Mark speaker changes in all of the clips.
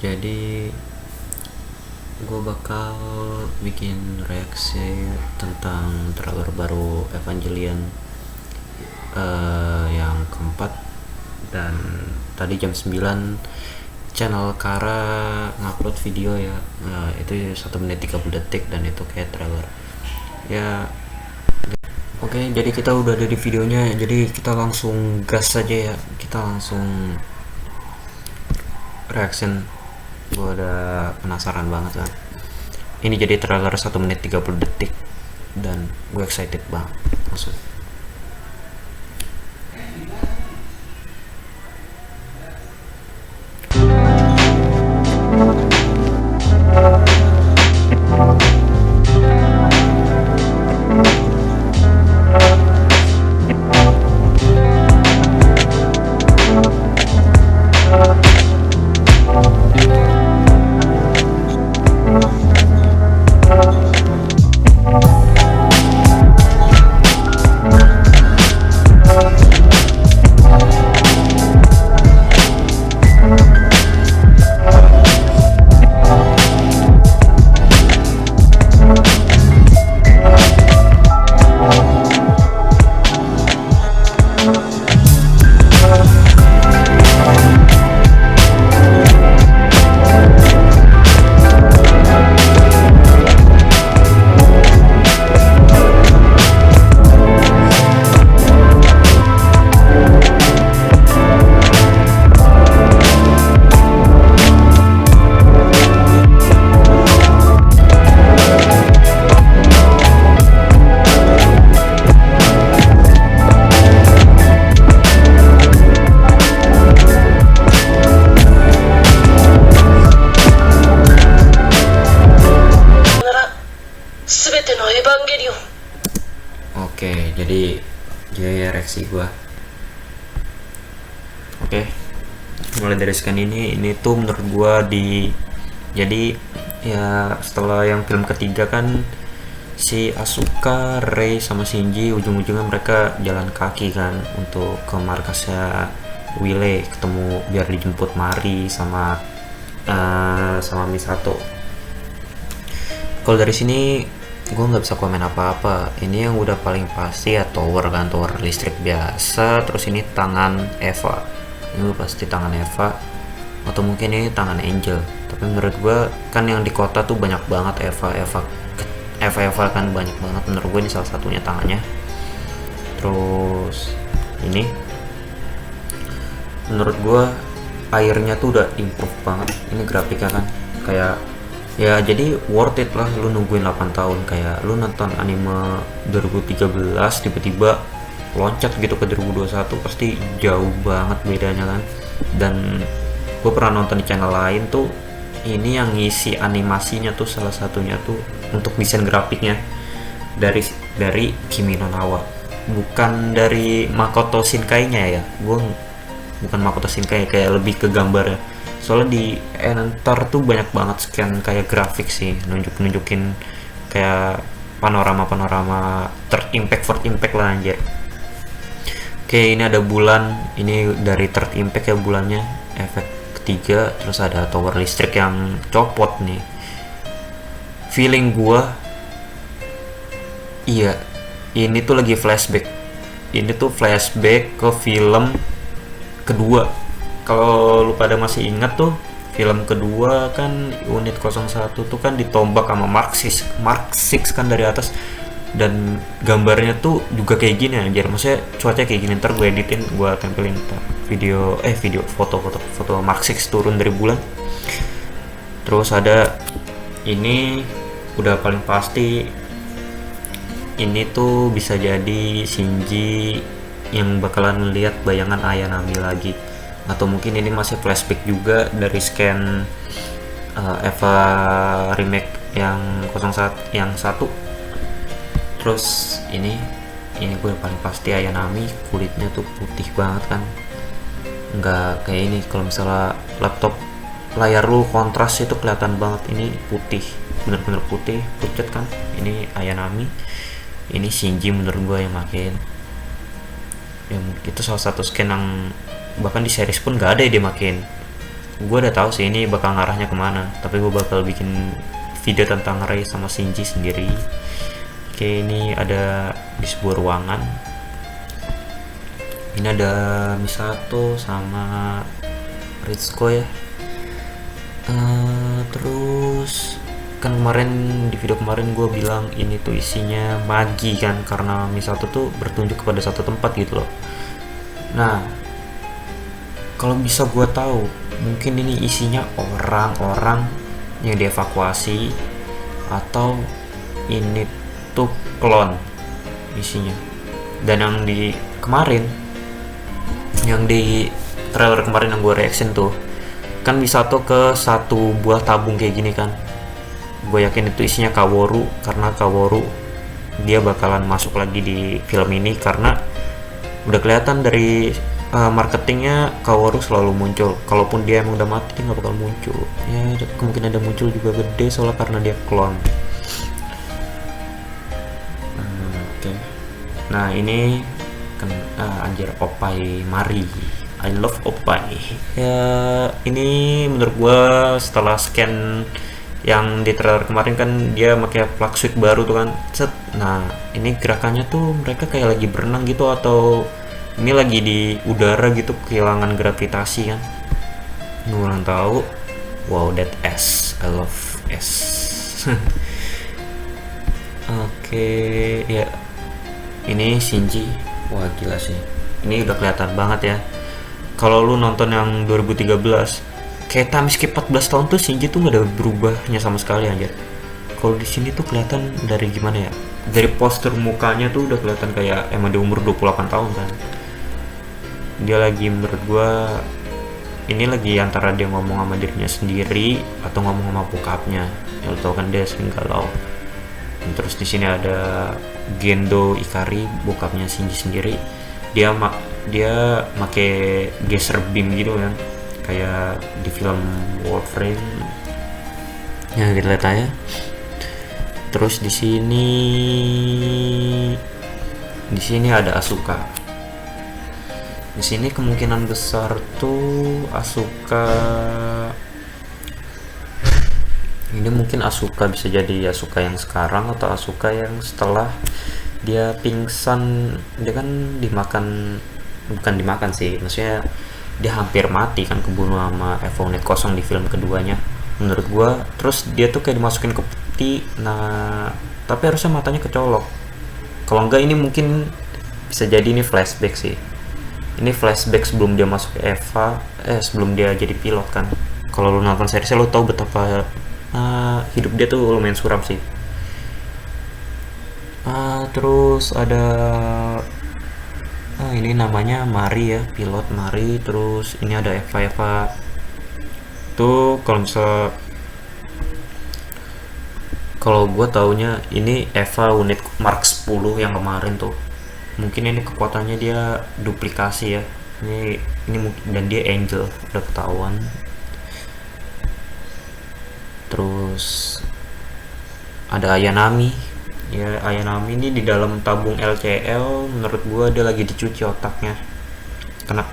Speaker 1: Jadi gue bakal bikin reaksi tentang trailer baru Evangelion yang keempat. Dan tadi jam 9 channel Kara ngupload video ya, itu 1 menit 30 detik dan itu kayak trailer ya. Oke, jadi kita udah ada di videonya, jadi kita langsung gas aja ya, kita langsung reaction. Gue udah penasaran banget kan. Ini jadi trailer 1 menit 30 detik dan gue excited banget. Langsung. Oke, jadi reaksi gua. Oke, mulai dari scan ini tuh menurut gua jadi ya setelah yang film ketiga kan si Asuka, Rei sama Shinji ujung-ujungnya mereka jalan kaki kan untuk ke markasnya Wile, ketemu biar dijemput Mari sama Misato. Kalau dari sini gue nggak bisa komen apa-apa. Ini yang udah paling pasti ya tower listrik biasa. Terus ini tangan Eva, ini pasti tangan Eva, atau mungkin ini tangan Angel. Tapi menurut gue kan yang di kota tuh banyak banget Eva kan banyak banget. Menurut gue ini salah satunya tangannya. Terus ini menurut gue airnya tuh udah improve banget. Ini grafiknya kan kayak ya, jadi worth it lah lu nungguin 8 tahun. Kayak lu nonton anime 2013 tiba-tiba loncat gitu ke 2021, pasti jauh banget bedanya kan. Dan gue pernah nonton di channel lain tuh, ini yang ngisi animasinya tuh salah satunya tuh untuk desain grafiknya dari Kimi no Na wa, bukan dari Makoto Shinkai-nya ya. Gue bukan Makoto Shinkai, kayak lebih ke gambar ya. Soalnya di Enter tuh banyak banget scan kayak grafik sih, nunjukin kayak panorama third impact lah anjir. Oke, ini ada bulan, ini dari third impact ya bulannya, efek ketiga. Terus ada tower listrik yang copot nih. Feeling gua iya, ini tuh lagi flashback. Ini tuh flashback ke film kedua. Kalau lu pada masih ingat tuh, film kedua kan unit 01 tuh kan ditombak sama Mark 6 kan dari atas. Dan gambarnya tuh juga kayak gini anjir. Maksudnya cuaca kayak gini. Ntar gue editin, gue tempelin video foto Mark 6 turun dari bulan. Terus ada ini udah paling pasti, ini tuh bisa jadi Shinji yang bakalan lihat bayangan Ayanami lagi, atau mungkin ini masih flashback juga dari scan Eva remake yang 1. Terus ini gue paling pasti Ayanami kulitnya tuh putih banget kan, nggak kayak ini. Kalau misalnya laptop layar lu kontras itu kelihatan banget, ini putih, bener-bener putih pucat kan. Ini Ayanami, ini Shinji menurut gue yang makin yang itu salah satu scan yang bahkan di series pun gak ada ya dia makin. Gue udah tahu sih ini bakal ngarahnya kemana, tapi gue bakal bikin video tentang Rei sama Shinji sendiri. Oke, ini ada di sebuah ruangan. Ini ada Misato sama Ritsuko ya. Terus kan kemarin di video kemarin gue bilang ini tuh isinya magi kan, karena Misato tuh bertunjuk kepada satu tempat gitu loh. Nah, kalau bisa gue tahu, mungkin ini isinya orang-orang yang dievakuasi, atau ini tuh klon isinya. Dan yang di kemarin, yang di trailer kemarin yang gue reaction tuh, kan Misato ke satu buah tabung kayak gini kan. Gue yakin itu isinya Kaworu, karena Kaworu dia bakalan masuk lagi di film ini, karena udah kelihatan dari marketingnya Kaworu selalu muncul. Kalaupun dia emang udah mati, dia nggak bakal muncul ya. Kemungkinan ada muncul juga gede, soalnya karena dia klon. Oke. Nah ini kan anjir, Oppai Mari, I love Oppai ya. Ini menurut gua setelah scan yang di trailer kemarin kan dia pakai plug suit baru tuh kan, set. Nah ini gerakannya tuh mereka kayak lagi berenang gitu, atau ini lagi di udara gitu, kehilangan gravitasi kan. Gue kurang tahu. Wow, that S, I love S. Oke, ya. Ini Shinji. Wah gila sih. Ini udah kelihatan banget ya. Kalau lu nonton yang 2013, kayak time skip 14 tahun tuh Shinji tuh gak ada berubahnya sama sekali aja. Kalau di sini tuh kelihatan dari gimana ya? Dari postur mukanya tuh udah kelihatan kayak emang di umur 28 tahun kan. Dia lagi, menurut gua ini lagi antara dia ngomong sama dirinya sendiri atau ngomong sama bokapnya. Ya lo tau kan dia sering galau. Dan terus di sini ada Gendo Ikari, bokapnya Shinji sendiri. Dia make geser beam gitu kan, kayak di film Warframe yang kita lihat aja. Terus di sini ada Asuka. Di sini kemungkinan besar tuh Asuka ini, mungkin Asuka bisa jadi Asuka yang sekarang atau Asuka yang setelah dia pingsan. Dia kan bukan dimakan sih, maksudnya dia hampir mati kan, kebunuh sama Eva Unit 0 di film keduanya menurut gua. Terus dia tuh kayak dimasukin ke peti, nah tapi harusnya matanya kecolok. Kalau enggak ini mungkin bisa jadi ini flashback sih. Ini flashback sebelum dia masuk ke Eva, sebelum dia jadi pilot kan. Kalau lu nonton seriesnya lu tahu betapa hidup dia tuh lumayan suram sih. Terus ada ini namanya Mari ya, pilot Mari. Terus ini ada Eva tuh, kalau gue taunya ini Eva unit Mark 10 yang kemarin tuh. Mungkin ini kekuatannya dia duplikasi ya. Ini dan dia Angel, udah ketahuan. Terus ada Ayanami. Ya, Ayanami ini di dalam tabung LCL, menurut gua dia lagi dicuci otaknya. Karena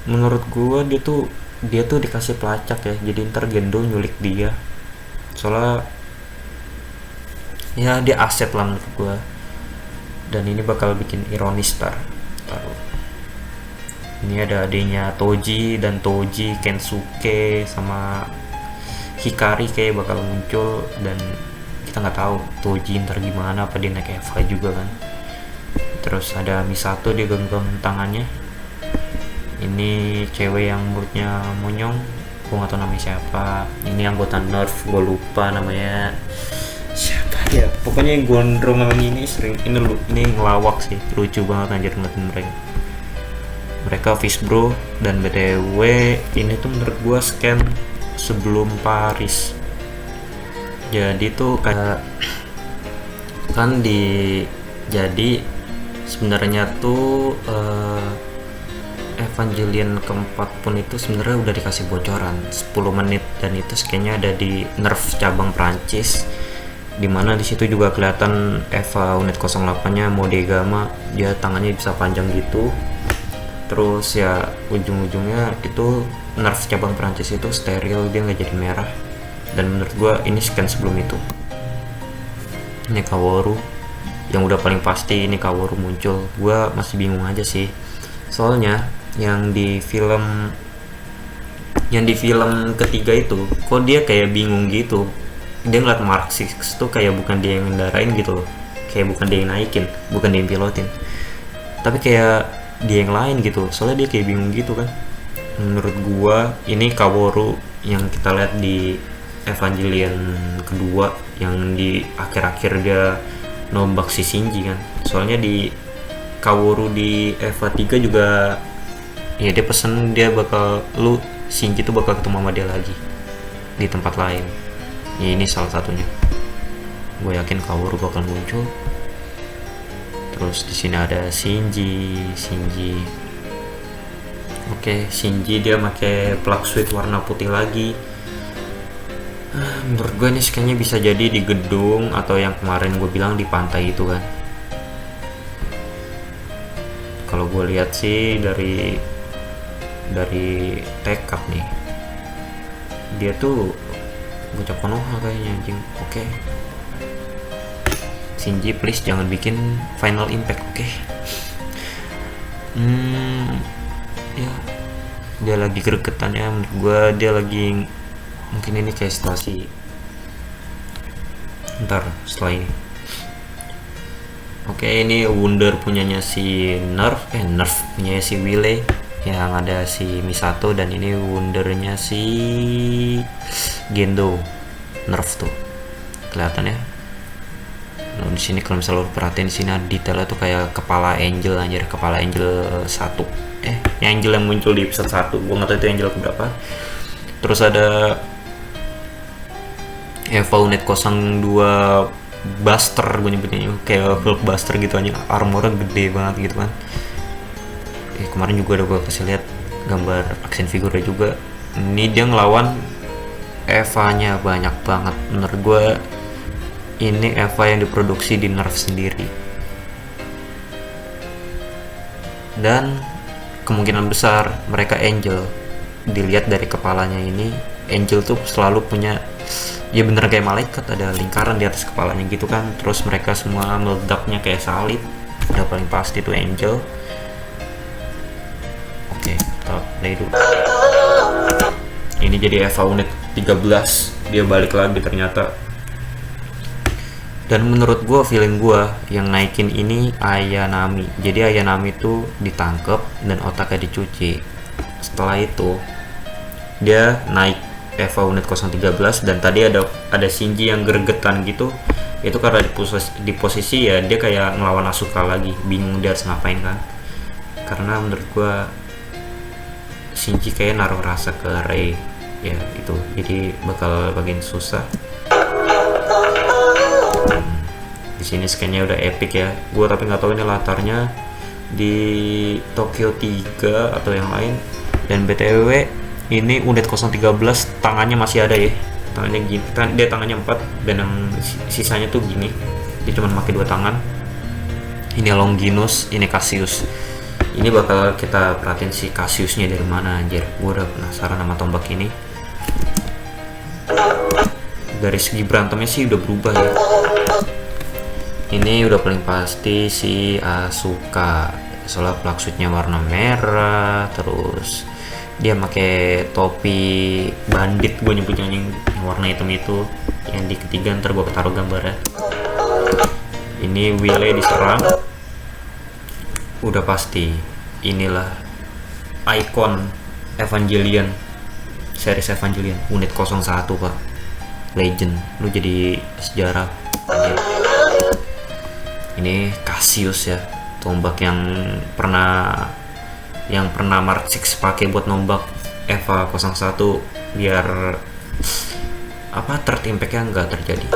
Speaker 1: menurut gua dia tuh dikasih pelacak ya. Jadi ntar Gendo nyulik dia. Soalnya ya dia aset lah menurut gua. Dan ini bakal bikin ironis taruh. Ini ada adanya Toji, dan Toji, Kensuke sama Hikari kayak bakal muncul. Dan kita nggak tahu Toji ntar gimana, apa dia naik Eva juga kan. Terus ada Misato, dia genggam tangannya. Ini cewek yang mulutnya monyong, gue nggak tahu namanya siapa. Ini anggota Nerf, gue lupa namanya siapa ya. Pokoknya yang gondrong sama ini ini ngelawak sih, lucu banget anjir ngeliatin mereka Fishbro. Dan BTW ini tuh menurut gue scan sebelum Paris. Jadi tuh kayak kan jadi sebenarnya tuh Evangelion keempat pun itu sebenarnya udah dikasih bocoran 10 menit, dan itu scan-nya ada di Nerf cabang Prancis, dimana disitu juga kelihatan Eva unit 08-nya mode gamma, dia tangannya bisa panjang gitu. Terus ya ujung-ujungnya itu nerf cabang Prancis itu steril, dia nggak jadi merah. Dan menurut gue ini scan sebelum itu. Ini Kaworu yang udah paling pasti, ini Kaworu muncul. Gue masih bingung aja sih, soalnya yang di film ketiga itu kok dia kayak bingung gitu. Dia ngeliat Mark 6 tuh kayak bukan dia yang ngendarain gitu loh, kayak bukan dia yang naikin, bukan dia yang pilotin, tapi kayak dia yang lain gitu. Soalnya dia kayak bingung gitu kan. Menurut gua ini Kaworu yang kita lihat di Evangelion kedua, yang di akhir-akhir dia nombak si Shinji kan. Soalnya di Kaworu di Eva 3 juga ya dia pesen dia bakal, lu Shinji tuh bakal ketemu sama dia lagi di tempat lain. Ya ini salah satunya. Gue yakin Kaworu bakal muncul. Terus di sini ada Shinji. Oke, Shinji dia pakai plug suit warna putih lagi. Menurut gue ini kayaknya bisa jadi di gedung atau yang kemarin gue bilang di pantai itu kan. Kalau gue lihat sih dari tekap nih, dia tuh bocah Konoha kayaknya anjing. Oke. Shinji please jangan bikin final impact, oke? Ya dia lagi gregetan ya, menurut gue dia lagi, mungkin ini kayak situasi ntar setelah ini. Oke, ini Wunder punyanya si Nerf punyanya si Wile, yang ada si Misato, dan ini Wundernya si Gendo. Nerf tuh kelihatan ya. Nah, di sini kalau misalnya lo perhatiin di sini detailnya tuh kayak kepala Angel anjir, kepala Angel 1. Angel yang muncul di episode 1. Gua nggak tahu itu Angel keberapa. Terus ada Eva Unit 02 Buster, gue nyebutnya kayak Hulk Buster gitu aja, armornya gede banget gitu kan. Kemarin juga udah gue kasih lihat gambar action figure juga. Ini dia ngelawan Eva-nya banyak banget. Menurut gue ini Eva yang diproduksi di Nerf sendiri. Dan kemungkinan besar mereka Angel. Dilihat dari kepalanya ini, Angel tuh selalu punya, ya bener kayak malaikat, ada lingkaran di atas kepalanya gitu kan. Terus mereka semua meledaknya kayak salib. Udah paling pasti tuh Angel. Oke, kita play dulu. Ini jadi Eva Unit 13, dia balik lagi ternyata. Dan menurut gue, feeling gue yang naikin ini Ayanami. Jadi Ayanami tuh ditangkep dan otaknya dicuci. Setelah itu dia naik Eva Unit 013, dan tadi ada Shinji yang gregetan gitu. Itu karena di posisi ya dia kayak ngelawan Asuka lagi, bingung dia harus ngapain kan. Karena menurut gue Shinji kayak naruh rasa ke Rei ya itu, jadi bakal bagian susah. Di sini scan-nya udah epic ya. Gue tapi nggak tahu ini latarnya di Tokyo 3 atau yang lain. Dan BTW ini Unit 013 tangannya masih ada ya. Tangannya gini, dia tangannya 4 dan yang sisanya tuh gini. Dia cuma pakai 2 tangan. Ini Longinus, ini Cassius. Ini bakal kita perhatiin si Cassiusnya dari mana anjir. Gue udah penasaran sama tombak ini. Dari segi berantemnya sih udah berubah ya. Ini udah paling pasti si Asuka. Soalnya plug suitnya warna merah, terus dia pakai topi bandit, gue nyebutnya yang warna hitam itu. Yang di ketiga ntar gue taruh gambarnya. Ini Wile diserang. Udah pasti inilah ikon Evangelion, series Evangelion Unit 01 pak, legend, lu jadi sejarah aja. Ini Cassius ya, tombak yang pernah Mark 6 pakai buat nombak Eva 01 biar third impact-nya nggak terjadi.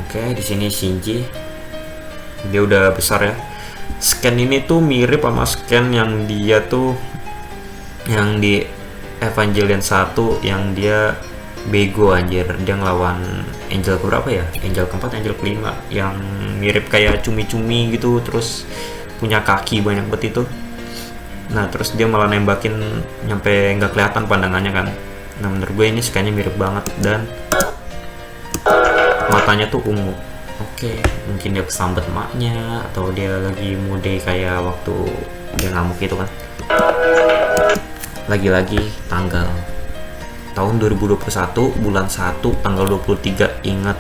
Speaker 1: Oke, di sini Shinji. Dia udah besar ya. Scan ini tuh mirip sama scan yang dia tuh yang di Evangelion 1 yang dia bego anjir. Dia ngelawan Angel keberapa ya? Angel keempat, Angel kelima, yang mirip kayak cumi-cumi gitu, terus punya kaki banyak banget itu. Nah terus dia malah nembakin nyampe nggak kelihatan pandangannya kan. Nah menurut gue ini kayaknya mirip banget, dan matanya tuh ungu. Oke, mungkin dia kesambet emaknya atau dia lagi mude kayak waktu dia ngamuk gitu kan. Lagi-lagi tanggal tahun 2021 bulan 1 tanggal 23, ingat.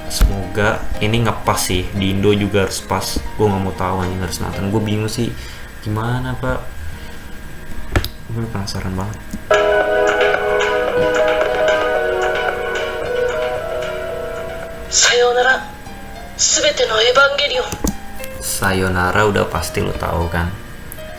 Speaker 1: Semoga ini ngepas sih, di Indo juga harus pas. Gue nggak mau tahu anjing, harus nonton. Gue bingung sih gimana pak, gue penasaran banget.
Speaker 2: Sayonara, Subete no Evangelion.
Speaker 1: Sayonara udah pasti lo tahu kan.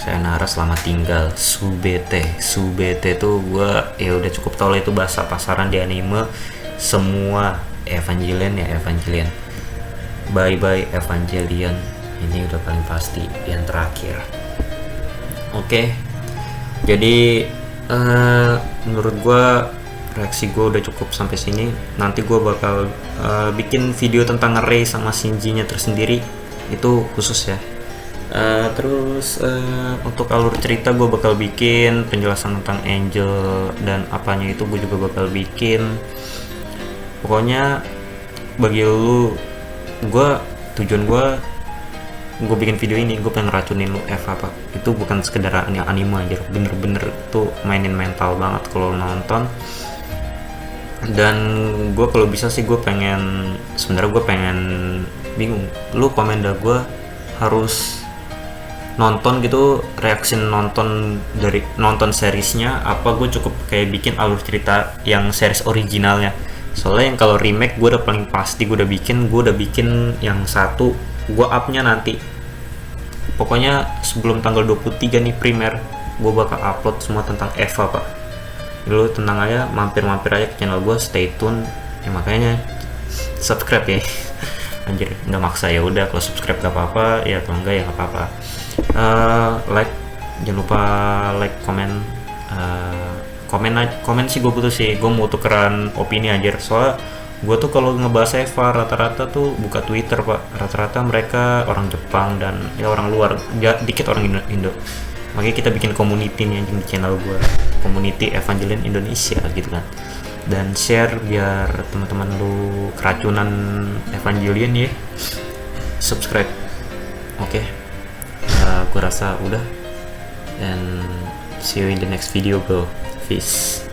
Speaker 1: Sayonara selamat tinggal. Subete tuh gue ya udah cukup tau lah, itu bahasa pasaran di anime. Semua Evangelion ya Evangelion. Bye bye Evangelion. Ini udah paling pasti yang terakhir. Oke. Jadi menurut gue reaksi gue udah cukup sampai sini. Nanti gue bakal bikin video tentang Rei sama Shinji-nya tersendiri, itu khusus ya. Terus untuk alur cerita gue bakal bikin penjelasan tentang Angel dan apanya itu gue juga bakal bikin. Pokoknya bagi lu, tujuan gue bikin video ini, gue pengen racunin lu Eva pak. Itu bukan sekedar anime aja, bener-bener tuh mainin mental banget kalau nonton. Dan gue kalau bisa sih sebenarnya gue pengen bingung, lu komen dah gue harus nonton gitu, reaksi nonton dari nonton seriesnya apa gue cukup kayak bikin alur cerita yang series originalnya. Soalnya yang kalau remake gue udah paling pasti gue udah bikin yang satu, gue upnya nanti. Pokoknya sebelum tanggal 23 nih primer, gue bakal upload semua tentang Eva pak. Lu tenang aja, mampir aja ke channel gue, stay tune ya, makanya subscribe ya. Anjir, nggak maksa, ya udah kalau subscribe gak apa-apa ya, kalau enggak ya nggak apa-apa. Like, jangan lupa like, komen sih, gue butuh sih, gue mau tukeran opini aja. Soalnya gue tuh kalau ngebahas Eva rata-rata tuh buka Twitter pak, rata-rata mereka orang Jepang dan ya orang luar, dikit orang Indo. Makanya kita bikin community nih di channel gue, community Evangelion Indonesia gitu kan. Dan share biar teman-teman lu keracunan Evangelion ya. Subscribe. Oke. Gue rasa udah. And see you in the next video bro. Peace.